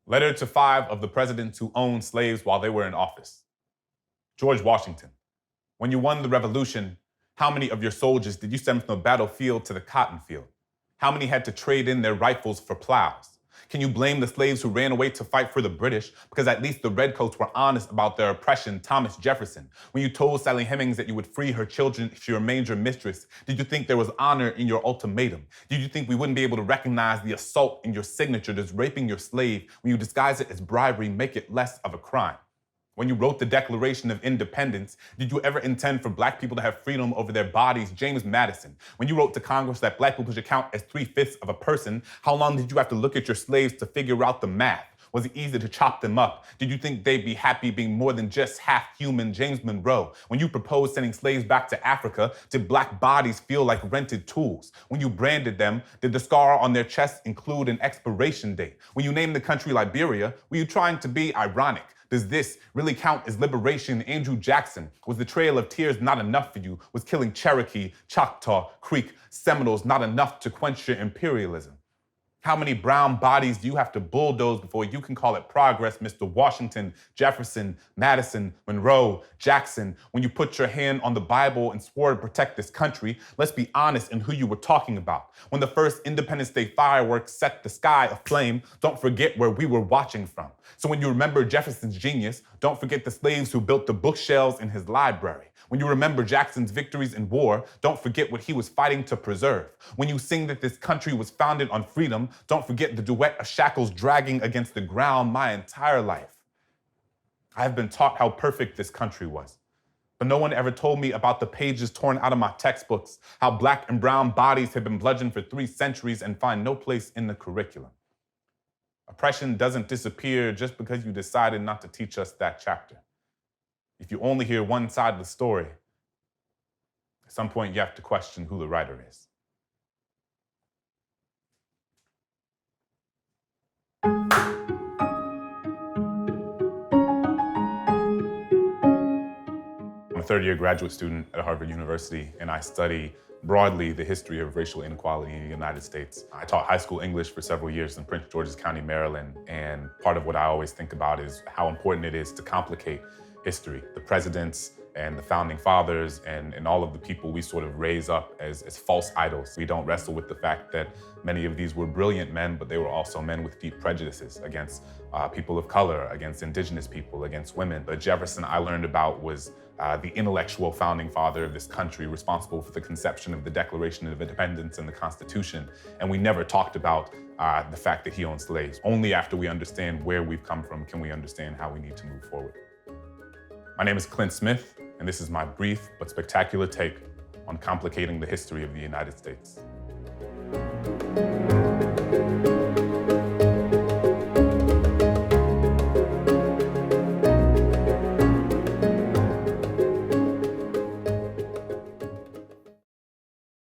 Letter to 5 of the presidents who owned slaves while they were in office. George Washington, when you won the revolution, how many of your soldiers did you send from the battlefield to the cotton field? How many had to trade in their rifles for plows? Can you blame the slaves who ran away to fight for the British? Because at least the redcoats were honest about their oppression. Thomas Jefferson, when you told Sally Hemings that you would free her children if she remained your mistress, did you think there was honor in your ultimatum? Did you think we wouldn't be able to recognize the assault in your signature, just raping your slave, when you disguise it as bribery, make it less of a crime? When you wrote the Declaration of Independence, did you ever intend for black people to have freedom over their bodies? James Madison, when you wrote to Congress that black people should count as 3/5 of a person, how long did you have to look at your slaves to figure out the math? Was it easy to chop them up? Did you think they'd be happy being more than just half human? James Monroe, when you proposed sending slaves back to Africa, did black bodies feel like rented tools? When you branded them, did the scar on their chests include an expiration date? When you named the country Liberia, were you trying to be ironic? Does this really count as liberation? Andrew Jackson, was the Trail of Tears not enough for you? Was killing Cherokee, Choctaw, Creek, Seminoles not enough to quench your imperialism? How many brown bodies do you have to bulldoze before you can call it progress, Mr. Washington, Jefferson, Madison, Monroe, Jackson? When you put your hand on the Bible and swore to protect this country, let's be honest in who you were talking about. When the first Independence Day fireworks set the sky aflame, don't forget where we were watching from. So when you remember Jefferson's genius, don't forget the slaves who built the bookshelves in his library. When you remember Jackson's victories in war, don't forget what he was fighting to preserve. When you sing that this country was founded on freedom, don't forget the duet of shackles dragging against the ground my entire life. I have been taught how perfect this country was, but no one ever told me about the pages torn out of my textbooks, how black and brown bodies have been bludgeoned for 3 centuries and find no place in the curriculum. Oppression doesn't disappear just because you decided not to teach us that chapter. If you only hear one side of the story, at some point you have to question who the writer is. I'm a third-year graduate student at Harvard University, and I study broadly the history of racial inequality in the United States. I taught high school English for several years in Prince George's County, Maryland, and part of what I always think about is how important it is to complicate history. The presidents and the founding fathers and all of the people we sort of raise up as false idols. We don't wrestle with the fact that many of these were brilliant men, but they were also men with deep prejudices against people of color, against indigenous people, against women. But Jefferson, I learned about, was the intellectual founding father of this country, responsible for the conception of the Declaration of Independence and the Constitution. And we never talked about the fact that he owned slaves. Only after we understand where we've come from can we understand how we need to move forward. My name is Clint Smith, and this is my brief but spectacular take on complicating the history of the United States.